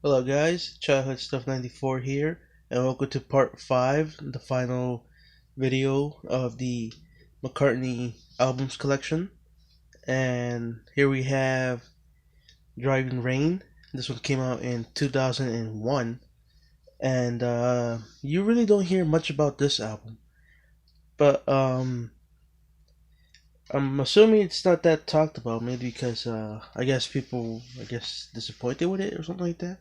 Hello guys, Childhood Stuff 94 here, and welcome to part 5, the final video of the McCartney albums collection. And here we have Driving Rain. This one came out in 2001, and you really don't hear much about this album. But I'm assuming it's not that talked about, maybe because I guess people disappointed with it or something like that.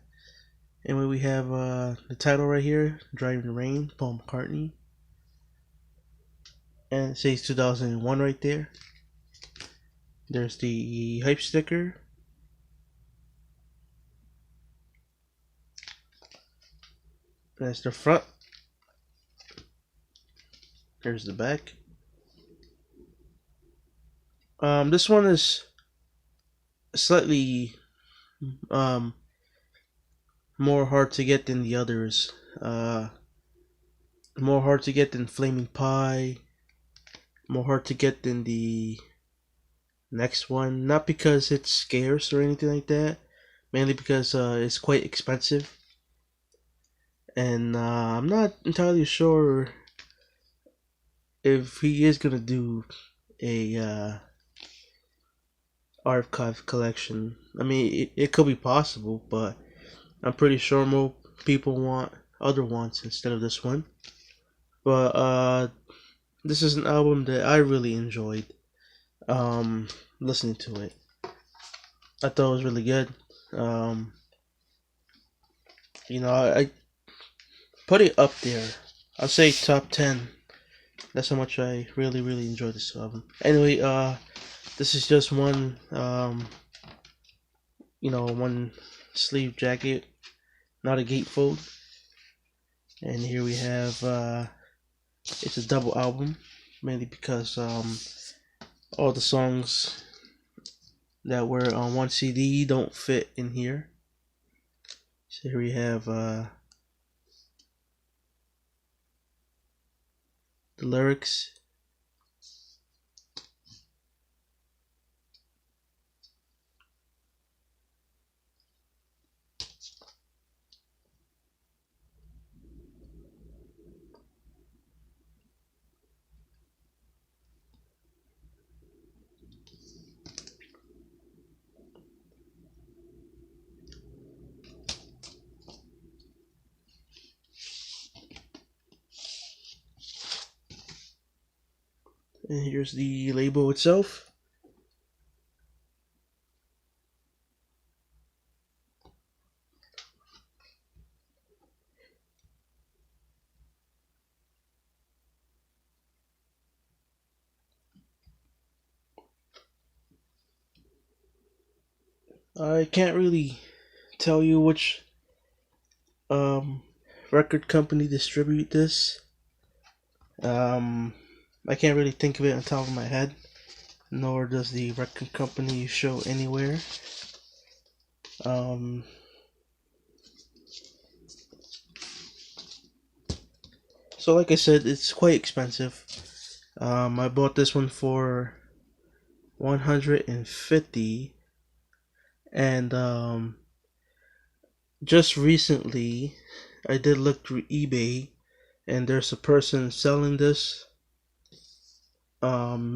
Anyway, we have the title right here, Driving Rain, Paul McCartney. And it says 2001 right there. There's the hype sticker. That's the front. There's the back. This one is slightly um, more hard to get than the others. More hard to get than Flaming Pie. More hard to get than the next one. Not because it's scarce or anything like that. Mainly because it's quite expensive. And I'm not entirely sure if he is gonna do a archive collection. I mean, it could be possible, but I'm pretty sure more people want other ones instead of this one. But this is an album that I really enjoyed listening to it. I thought it was really good. Um, I put it up there. I'll say top 10. That's how much I really enjoyed this album. Anyway, this is just one one sleeve jacket, not a gatefold. And here we have it's a double album, mainly because all the songs that were on one CD don't fit in here. So here we have the lyrics. And here's the label itself. I can't really tell you which um, record company distribute this. I can't really think of it on top of my head, nor does the record company show anywhere. Um, so like I said, it's quite expensive. I bought this one for 150, and just recently I did look through eBay, and there's a person selling this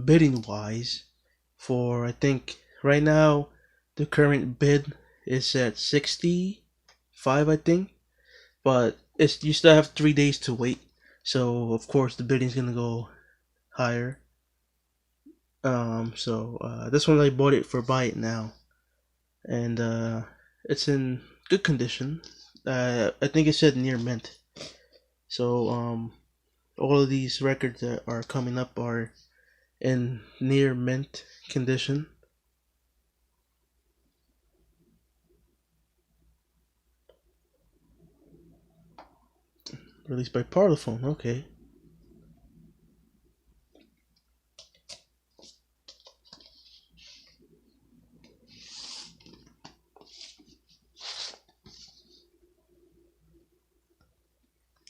bidding wise for, I think right now the current bid is at 65, I think, but it's you still have 3 days to wait, so of course the bidding's gonna go higher. This one I bought it for buy it now, and it's in good condition. I think it said near mint. So all of these records that are coming up are in near mint condition. Released by Parlophone. Okay.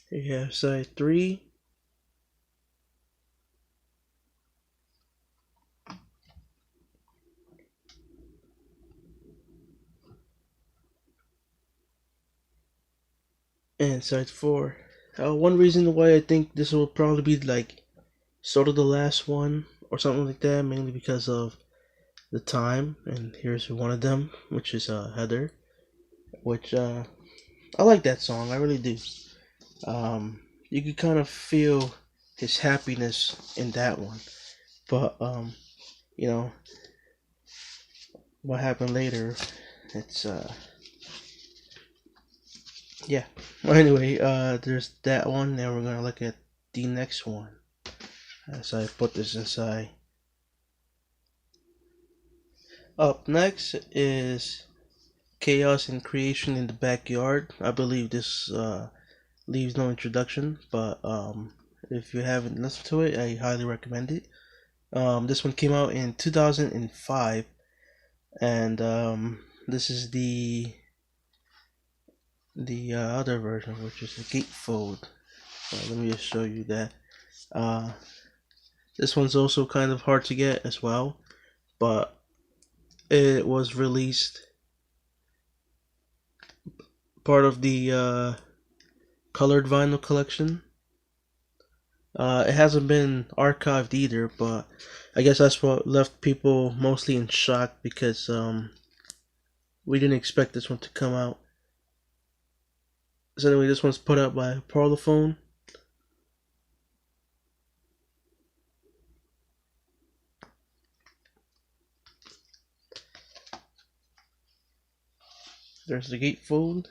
Here you have side 3. And side 4. One reason why I think this will probably be like sort of the last one or something like that, mainly because of the time. And here's one of them, which is Heather, which I like that song. I really do. You can kind of feel his happiness in that one, but you know what happened later. It's yeah. Well, anyway, there's that one. Now we're gonna look at the next one. As I put this inside. Up next is Chaos and Creation in the Backyard. I believe this leaves no introduction, but if you haven't listened to it, I highly recommend it. This one came out in 2005, and this is the other version, which is the gatefold. Let me just show you that. Uh, this one's also kind of hard to get as well, but it was released part of the colored vinyl collection. It hasn't been archived either, but I guess that's what left people mostly in shock because we didn't expect this one to come out. So anyway, this one's put out by Parlophone. There's the gatefold,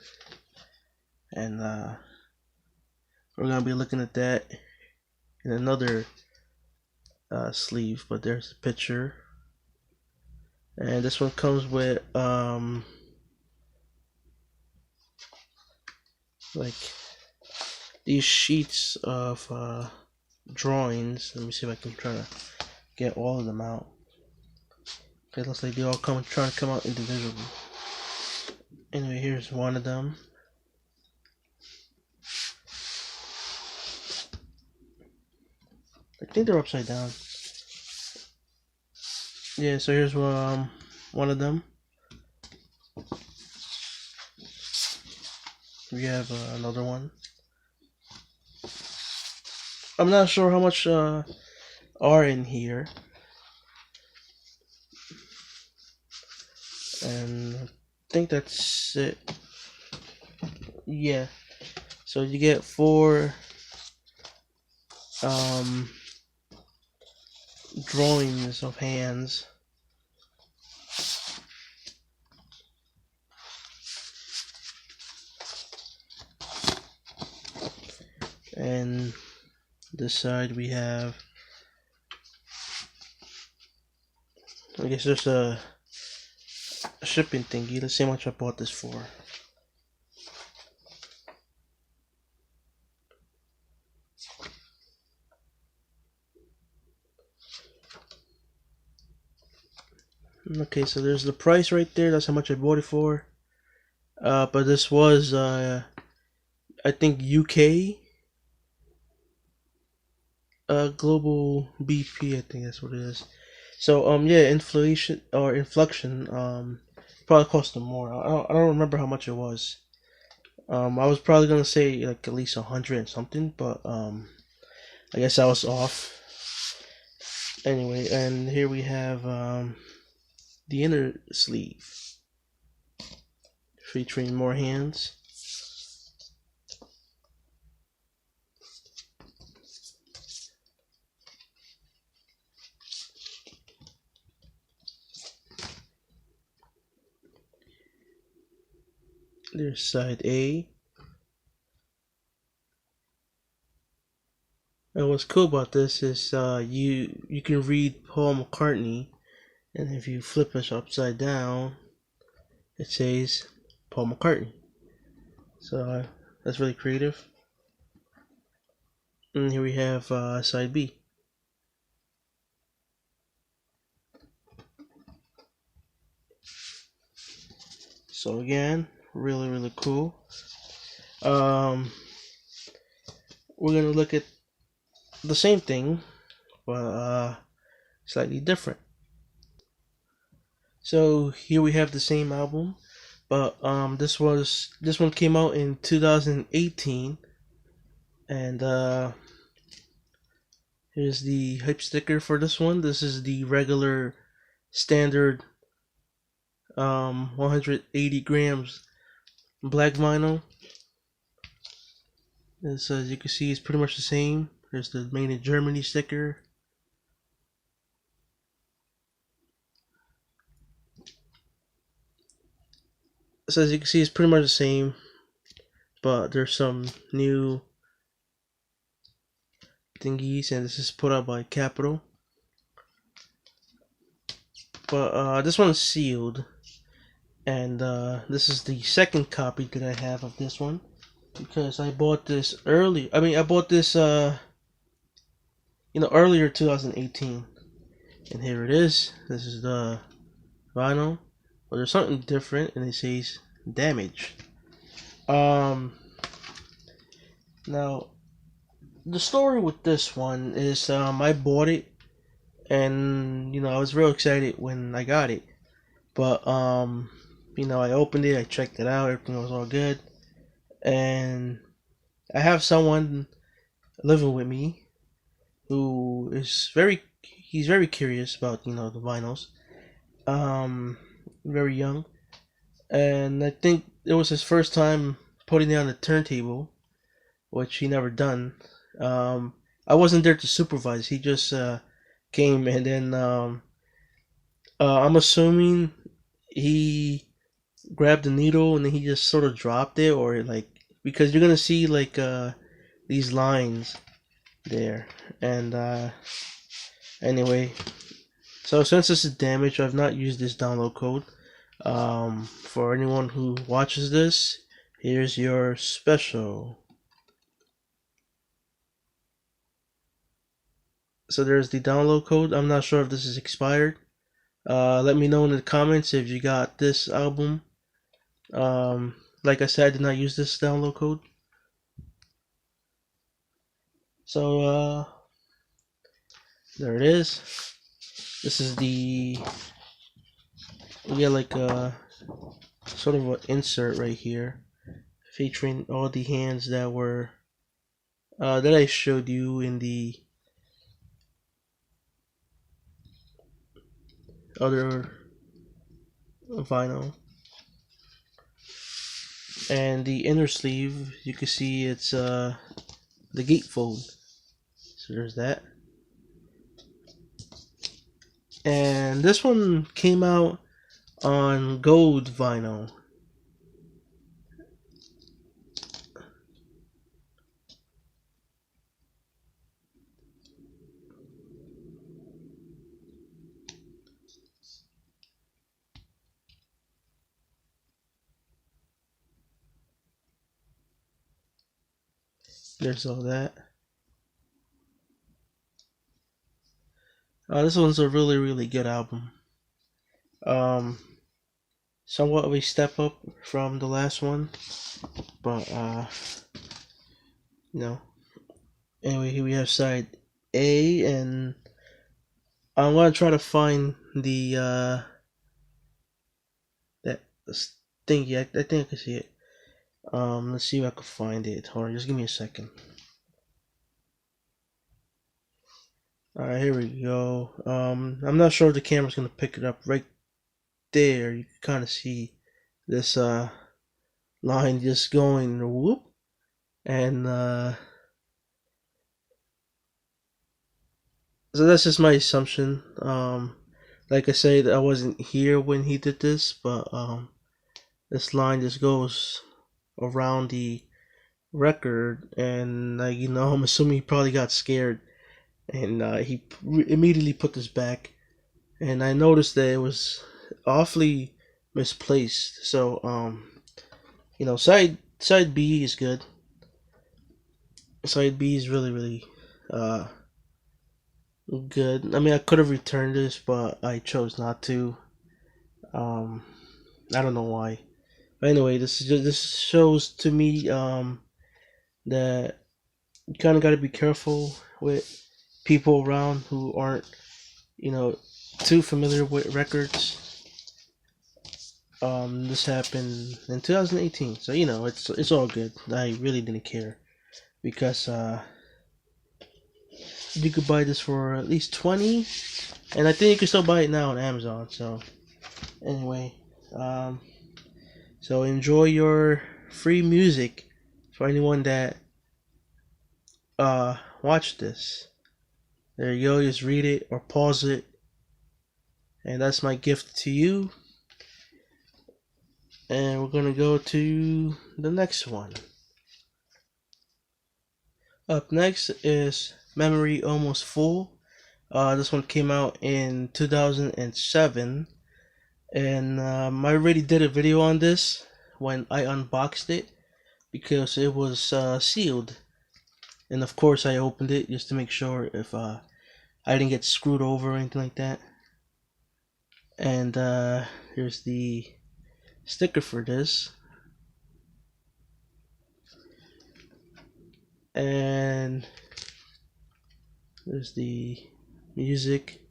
and we're gonna be looking at that in another sleeve. But there's the picture, and this one comes with like these sheets of drawings. Let me see if I can try to get all of them out. Okay, looks like they all trying to come out individually. Anyway, here's one of them. I think they're upside down. Yeah, so here's one of them. We have another one. I'm not sure how much are in here, and I think that's it. Yeah, so you get 4 drawings of hands. And this side we have, I guess there's a shipping thingy. Let's see how much I bought this for. Okay, so there's the price right there. That's how much I bought it for. But this was I think UK global BP. I think that's what it is. So yeah, inflation or inflection probably cost them more. I don't remember how much it was. I was probably gonna say like at least 100 and something, but I guess I was off. Anyway, and here we have the inner sleeve featuring more hands. There's side A. And what's cool about this is you can read Paul McCartney, and if you flip it upside down, it says Paul McCartney. So that's really creative. And here we have side B. So again, really cool. We're gonna look at the same thing, but slightly different. So here we have the same album, But this one came out in 2018, and here's the hype sticker for this one. This is the regular standard 180 grams black vinyl. As you can see, it's pretty much the same. There's the made in Germany sticker. So as you can see, it's pretty much the same, but there's some new thingies, and this is put out by Capital. But this one is sealed, and this is the second copy that I have of this one, because I bought this early. I mean, I bought this earlier 2018, and here it is. This is the Rhino. But there's something different, and it says damage. Now the story with this one is I bought it, and I was real excited when I got it. But I opened it, I checked it out, everything was all good, and I have someone living with me who is he's very curious about the vinyls. Very young, and I think it was his first time putting it on the turntable, which he never done. I wasn't there to supervise. He just came, and then I'm assuming he grabbed the needle and then he just sort of dropped it, or like, because you're gonna see like these lines there, and anyway. So since this is damaged, I've not used this download code. For anyone who watches this, here's your special. So there's the download code. I'm not sure if this is expired. Let me know in the comments if you got this album. Like I said, I did not use this download code. So there it is. This is we get like a sort of an insert right here, featuring all the hands that were that I showed you in the other vinyl. And the inner sleeve, you can see it's the gatefold. So there's that. And this one came out on gold vinyl. There's all that. This one's a really, really good album. Somewhat of a step up from the last one, but Anyway, here we have side A, and I'm gonna try to find the that thingy. I think I can see it. Let's see if I can find it. Hold on, just give me a second. Alright, here we go. I'm not sure if the camera's gonna pick it up. Right there, you can kind of see this line just going whoop, and so that's just my assumption. Like I said, I wasn't here when he did this, but this line just goes around the record, and I'm assuming he probably got scared, and he immediately put this back, and I noticed that it was awfully misplaced. So side B is good. Side B is really, really good. I mean, I could have returned this, but I chose not to. I don't know why. But anyway, this shows to me that you kind of got to be careful with people around who aren't too familiar with records. This happened in 2018, so you know it's all good. I really didn't care because you could buy this for at least 20, and I think you can still buy it now on Amazon. So anyway, um, so enjoy your free music for anyone that watched this. There you go. Just read it or pause it, and that's my gift to you. And we're gonna go to the next one. Up next is Memory Almost Full. This one came out in 2007, and I already did a video on this when I unboxed it because it was sealed, and of course I opened it just to make sure if I didn't get screwed over or anything like that. And here's the sticker for this, and there's the music.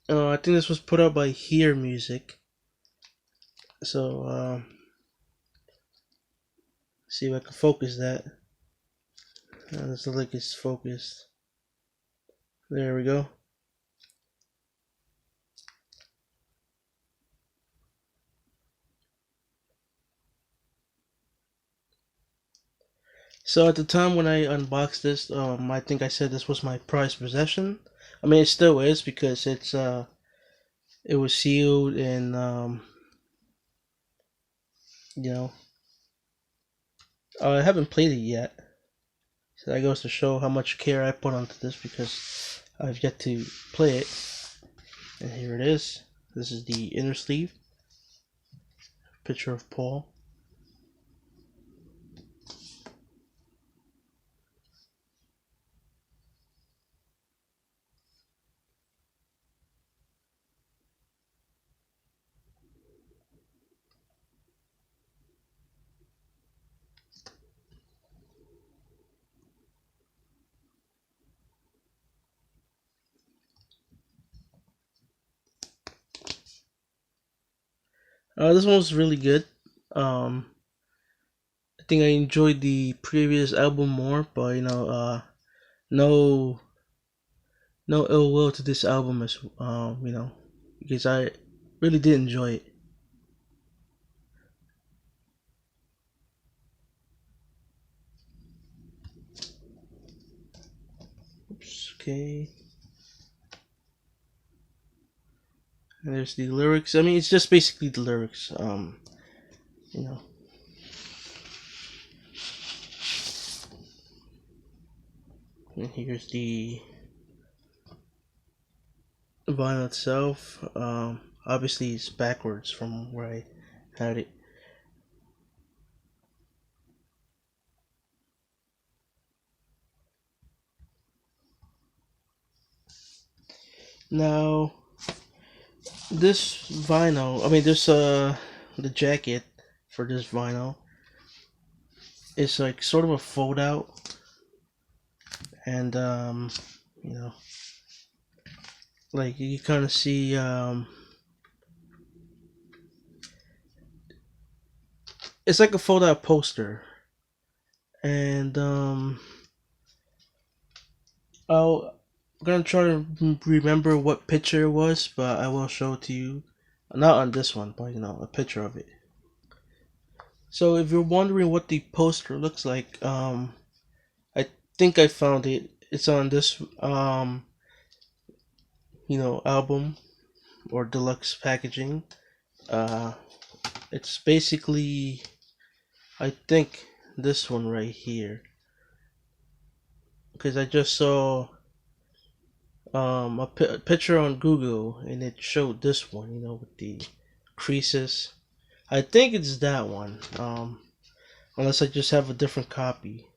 I think this was put out by Hear Music. So see if I can focus that. This looks like it's focused. There we go. So at the time when I unboxed this, I think I said this was my prized possession. I mean, it still is because it was sealed and you know, I haven't played it yet. So that goes to show how much care I put onto this because I've yet to play it. And here it is. This is the inner sleeve. Picture of Paul. This one was really good. I think I enjoyed the previous album more, but you know, no, no ill will to this album as you know, because I really did enjoy it. Oops, okay. And there's the lyrics. I mean, it's just basically the lyrics. You know. And here's the vinyl itself. Obviously it's backwards from where I had it. Now, this vinyl, I mean, this the jacket for this vinyl is like sort of a fold out, and you know, like you kind of see it's like a fold out poster, and I'm gonna try to remember what picture it was, but I will show it to you. Not on this one, but you know, a picture of it. So if you're wondering what the poster looks like, I think I found it. It's on this you know, album or deluxe packaging. Uh, it's basically, I think, this one right here, because I just saw a picture on Google and it showed this one, you know, with the creases. I think it's that one, unless I just have a different copy.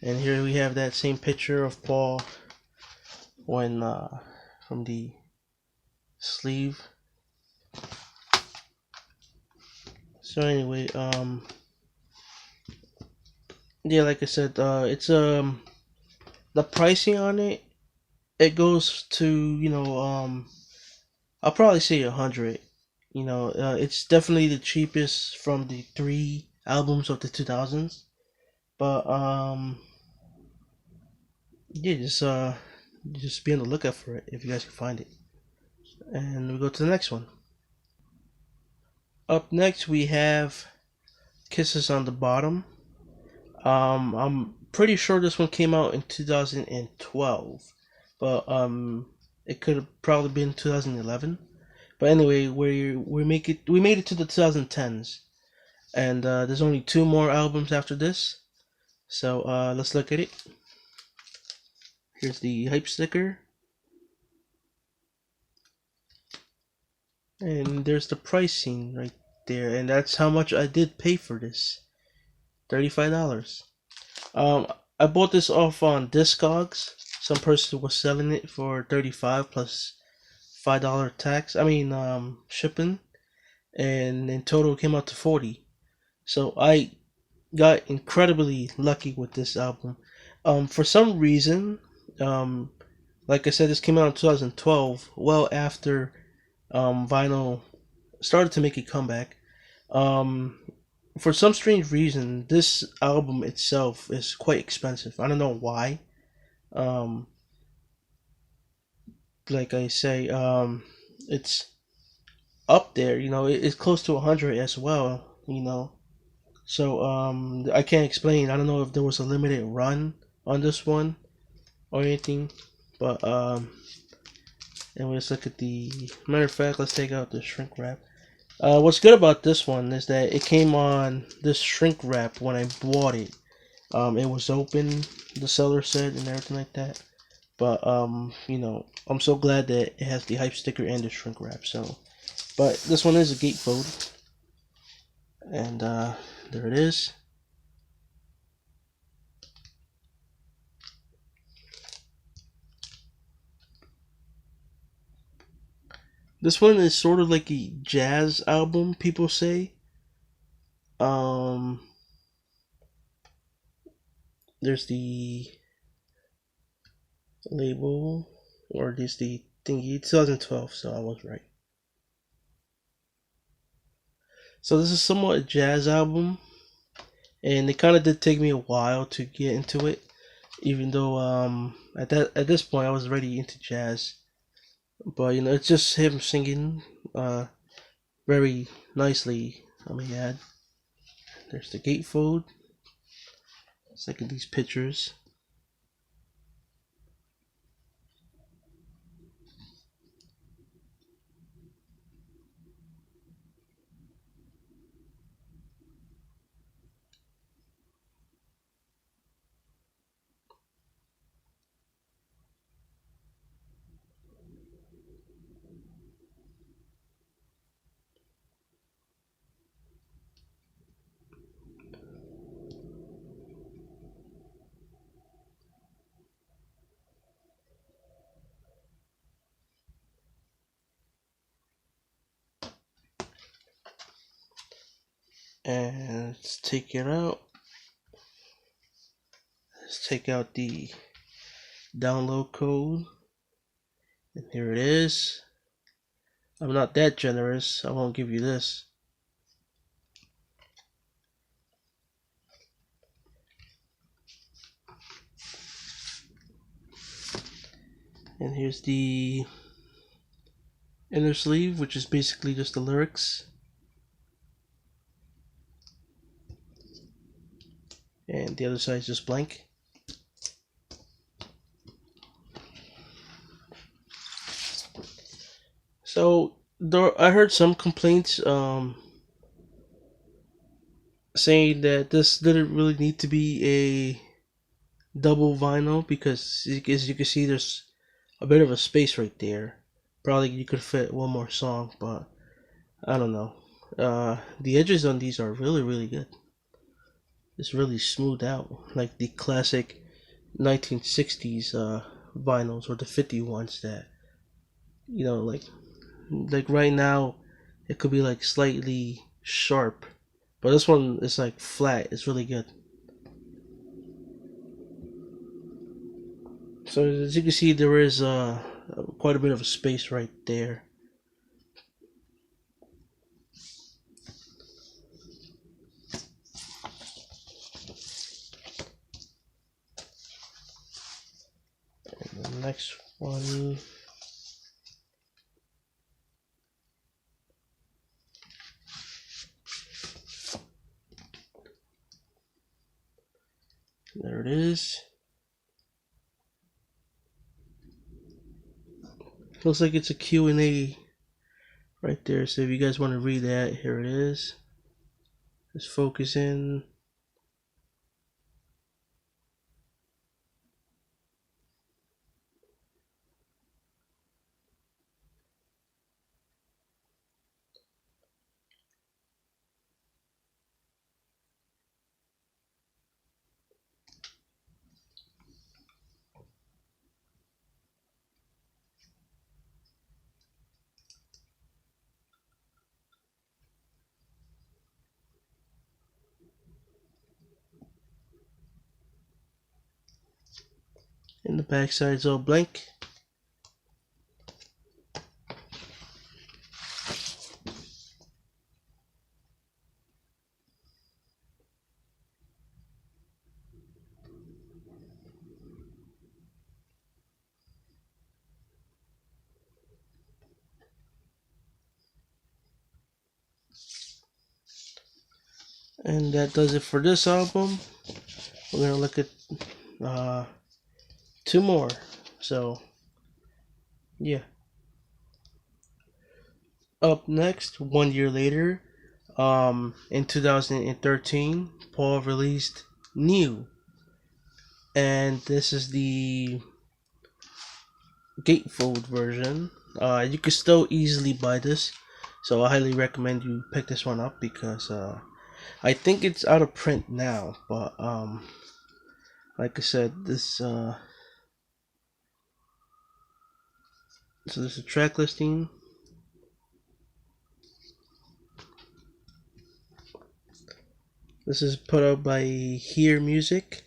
And here we have that same picture of Paul when from the sleeve. So anyway, yeah, like I said, it's the pricing on it it goes to, I'll probably say 100. It's definitely the cheapest from the three albums of the 2000s. But yeah, just be on the lookout for it if you guys can find it. And we go to the next one. Up next we have Kisses on the Bottom. I'm pretty sure this one came out in 2012, but it could have probably been 2011. But anyway, we made it to the 2010s, and there's only two more albums after this. So let's look at it. Here's the hype sticker, and there's the pricing right there, and that's how much I did pay for this. $35. I bought this off on Discogs. Some person was selling it for 35 plus $5 tax. Shipping, and in total it came out to 40. So I got incredibly lucky with this album. For some reason, um, like I said, this came out in 2012, well after vinyl started to make a comeback. Um, for some strange reason, this album itself is quite expensive. I don't know why. Um, like I say, it's up there. It's close to 100 as well. So I can't explain. I don't know if there was a limited run on this one or anything, but and let's look at the matter of fact. Let's take out the shrink wrap. What's good about this one is that it came on this shrink wrap when I bought it. It was open, the seller said, and everything like that. But I'm so glad that it has the hype sticker and the shrink wrap. So, but this one is a gatefold, and there it is. This one is sort of like a jazz album, people say. Um, there's the label, or there's the thingy, 2012, so I was right. So this is somewhat a jazz album, and it kind of did take me a while to get into it, even though at this point I was already into jazz. But it's just him singing very nicely. I mean, yeah, there's the gatefold. Let's look at these pictures. And let's take it out. Let's take out the download code. And here it is. I'm not that generous. I won't give you this. And here's the inner sleeve, which is basically just the lyrics. And the other side is just blank. So I heard some complaints saying that this didn't really need to be a double vinyl because as you can see there's a bit of a space right there. Probably you could fit one more song, but I don't know. The edges on these are really good. It's really smoothed out, like the classic 1960s vinyls or the 50 ones that like right now it could be like slightly sharp, but this one is like flat. It's really good. So as you can see, there is quite a bit of a space right there. And the next one. There it is. Looks like it's a Q&A right there. So if you guys want to read that, here it is. Just focus in. And the back side's all blank. And that does it for this album. We're gonna look at two more. So yeah. Up next, 1 year later, in 2013, Paul released New, and this is the gatefold version. You can still easily buy this, so I highly recommend you pick this one up because I think it's out of print now. But like I said, so this is a track listing. This is put out by Hear Music.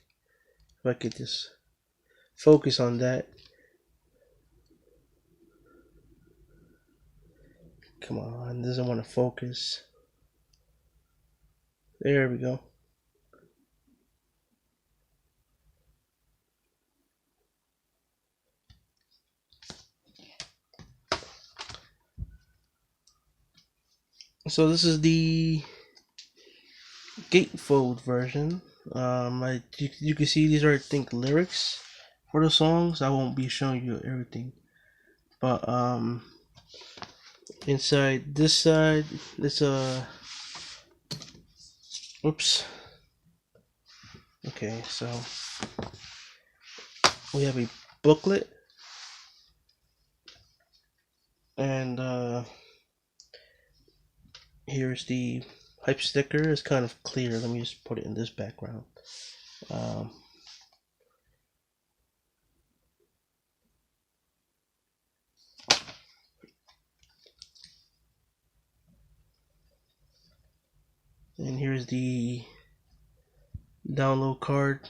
If I could just focus on that. Come on, doesn't want to focus. There we go. So this is the gatefold version. You can see these are, I think, lyrics for the songs. I won't be showing you everything, but inside this side, it's a oops. Okay, so we have a booklet, and here's the hype sticker. It's kind of clear. Let me just put it in this background. Um, and here's the download card.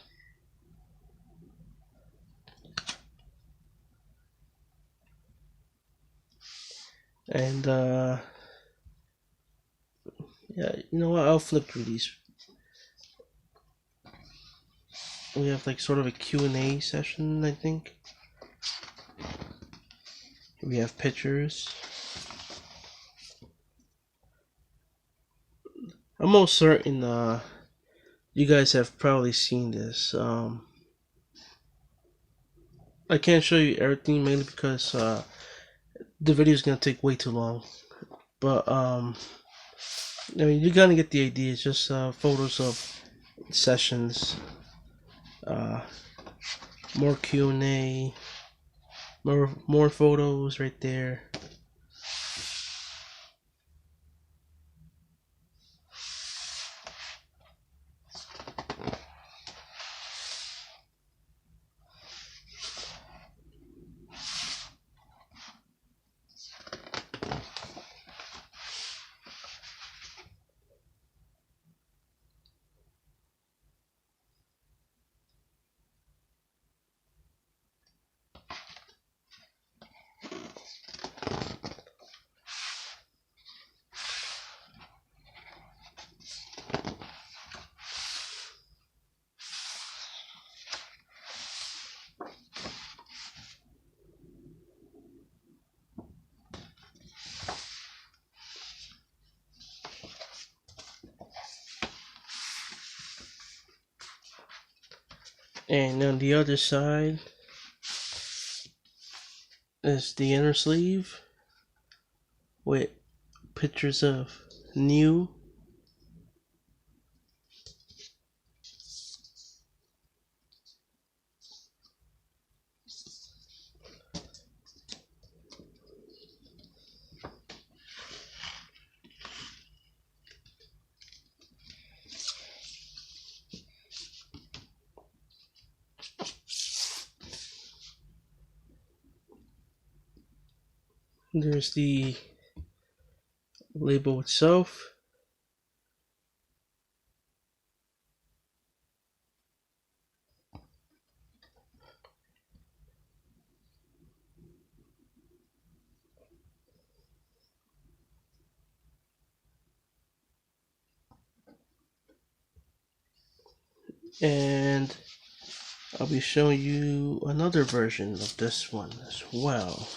And yeah, you know what? I'll flip through these. We have like sort of a Q&A session, I think. We have pictures. I'm almost certain you guys have probably seen this. I can't show you everything mainly because the video is gonna take way too long. But I mean, you're gonna get the idea. It's just photos of sessions, uh, more Q&A, more photos right there. And on the other side is the inner sleeve with pictures of new. There's the label itself. And I'll be showing you another version of this one as well.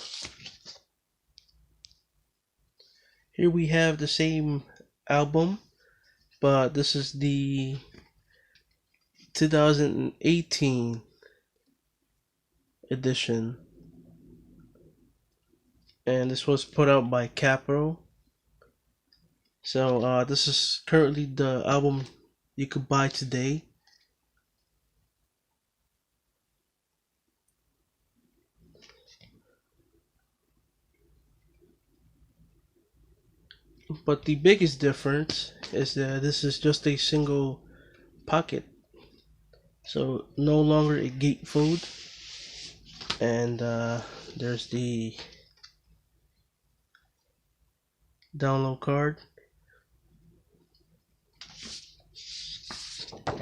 Here we have the same album, but this is the 2018 edition, and this was put out by Capro. So this is currently the album you could buy today. But the biggest difference is that this is just a single pocket, so no longer a gatefold. And there's the download card.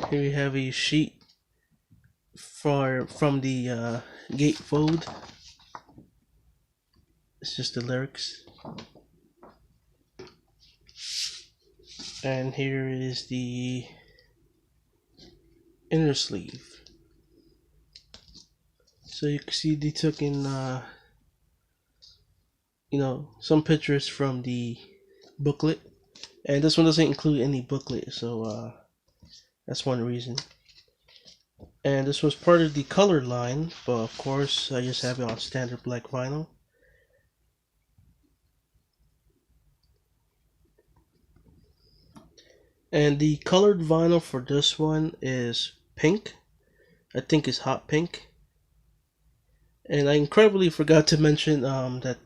Here we have a sheet from the gatefold. It's just the lyrics. And here is the inner sleeve. So you can see they took in some pictures from the booklet, and this one doesn't include any booklet, so that's one reason. And this was part of the colored line, but of course I just have it on standard black vinyl. And the colored vinyl for this one is pink. I think it's hot pink. And I incredibly forgot to mention that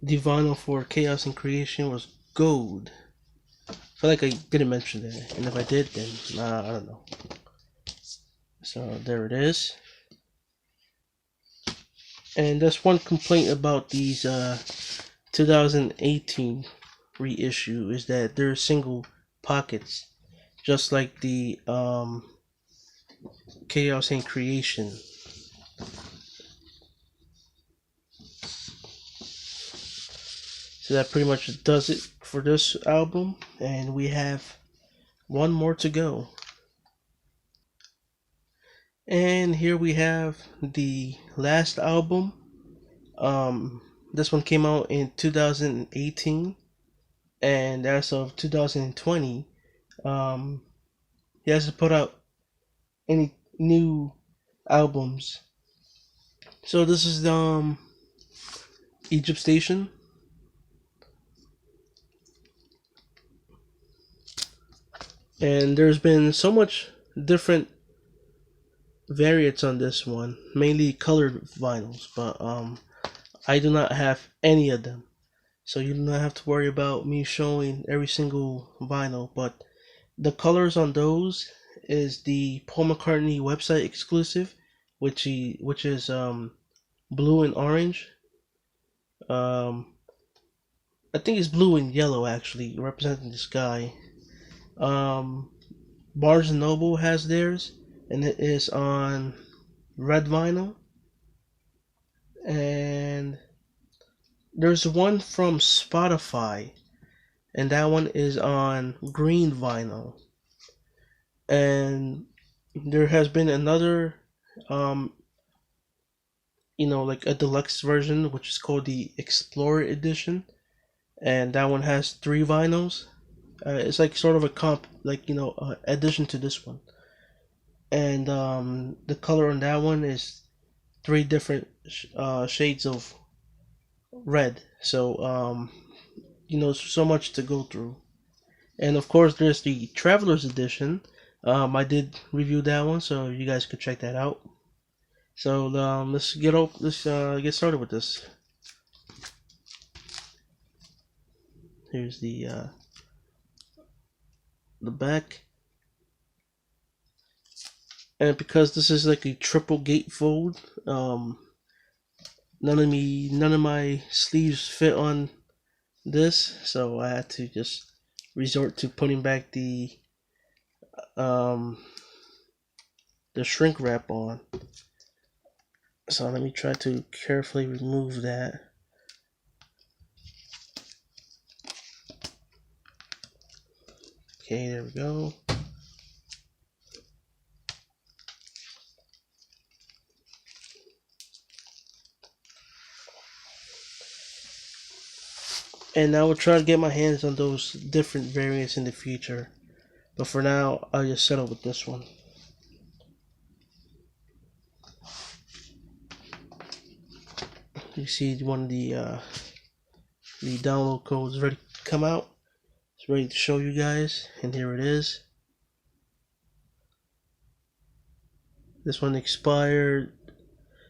the vinyl for Chaos and Creation was gold. I feel like I didn't mention that, and if I did, then I don't know. So there it is. And that's one complaint about these 2018 reissue, is that they're single pockets, just like the Chaos and Creation. So that pretty much does it for this album, and we have one more to go. And here we have the last album. This one came out in 2018, and as of 2020, he hasn't put out any new albums. So this is Egypt Station. And there's been so much different variants on this one, mainly colored vinyls, but I do not have any of them, so you do not have to worry about me showing every single vinyl. But the colors on those is the Paul McCartney website exclusive, which is blue and orange. I think it's blue and yellow actually, representing the sky. Barnes and Noble has theirs, and it is on red vinyl. And there's one from Spotify, and that one is on green vinyl. And there has been another like a deluxe version, which is called the Explorer edition, and that one has 3 vinyls. It's like sort of a comp, like addition to this one. and the color on that one is three different shades of red. So so much to go through. And of course, there's the Traveler's Edition. I did review that one, so you guys could check that out. So let's get started with this. Here's the back, and because this is like a triple gatefold, none of my sleeves fit on this, so I had to just resort to putting back um the shrink wrap on. So let me try to carefully remove that. Okay, there we go. And I will try to get my hands on those different variants in the future. But for now, I'll just settle with this one. You see one of the download codes ready to come out. It's ready to show you guys, and here it is. This one expired.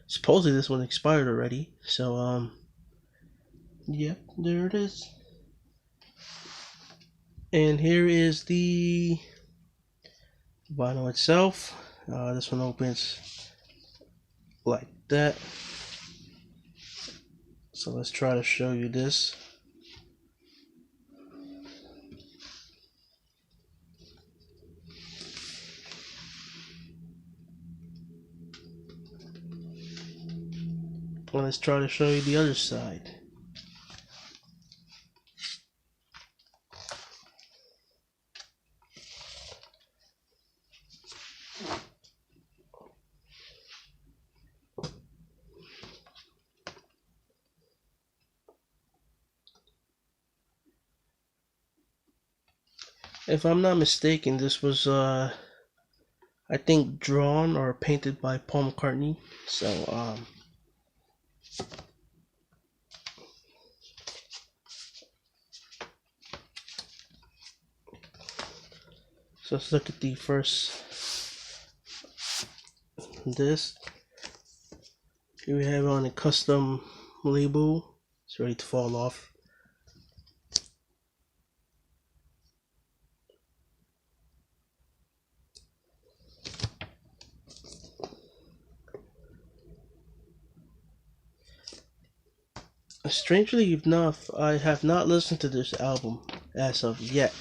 Supposedly this one expired already. So yep, there it is. And here is the vinyl itself. This one opens like that. So let's try to show you this. Let's try to show you the other side. If I'm not mistaken, this was I think drawn or painted by Paul McCartney. So so let's look at the first disc. Here we have on a custom label. It's ready to fall off. Strangely enough, I have not listened to this album as of yet,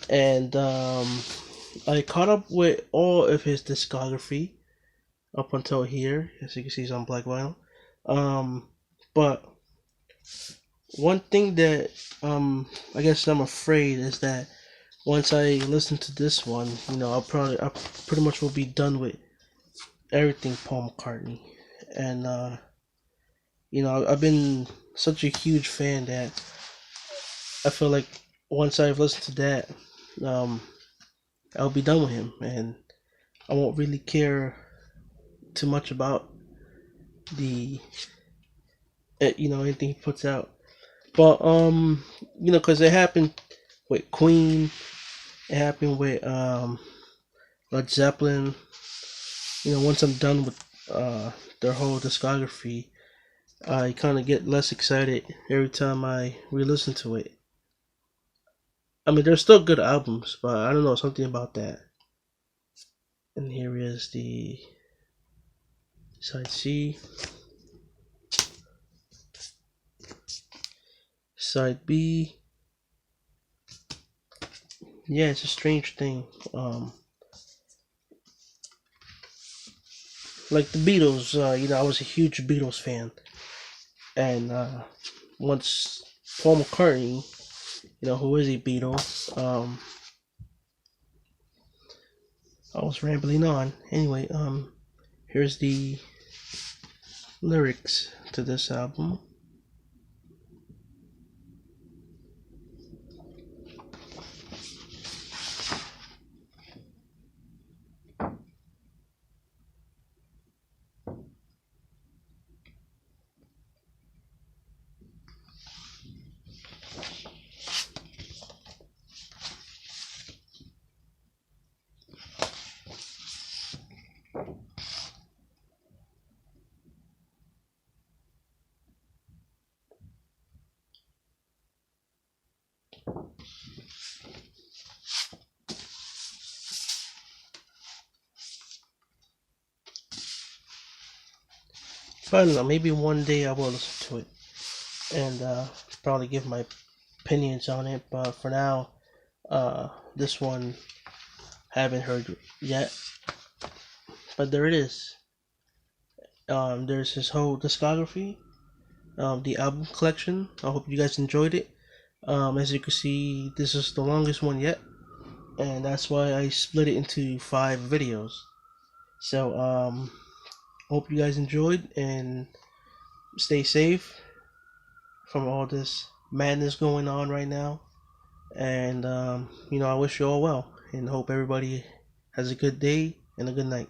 and I caught up with all of his discography up until here. As you can see, it's on black vinyl. But one thing that I guess I'm afraid is that once I listen to this one, I pretty much will be done with everything Paul McCartney, and I've been such a huge fan that I feel like once I've listened to that, I'll be done with him, and I won't really care too much about the anything he puts out. But because it happened with Queen, it happened with Led Zeppelin. Once I'm done with their whole discography, I kind of get less excited every time I re-listen to it. I mean, they're still good albums, but I don't know, something about that. And here is the side C, side B. Yeah, it's a strange thing. Like the Beatles, I was a huge Beatles fan, and once Paul McCartney, who is a Beatle, I was rambling on. Anyway, here's the lyrics to this album. But I don't know, maybe one day I will listen to it and probably give my opinions on it. But for now, this one haven't heard yet. But there it is. There's his whole discography, the album collection. I hope you guys enjoyed it. As you can see, this is the longest one yet, and that's why I split it into 5 videos. So hope you guys enjoyed and stay safe from all this madness going on right now. And I wish you all well and hope everybody has a good day and a good night.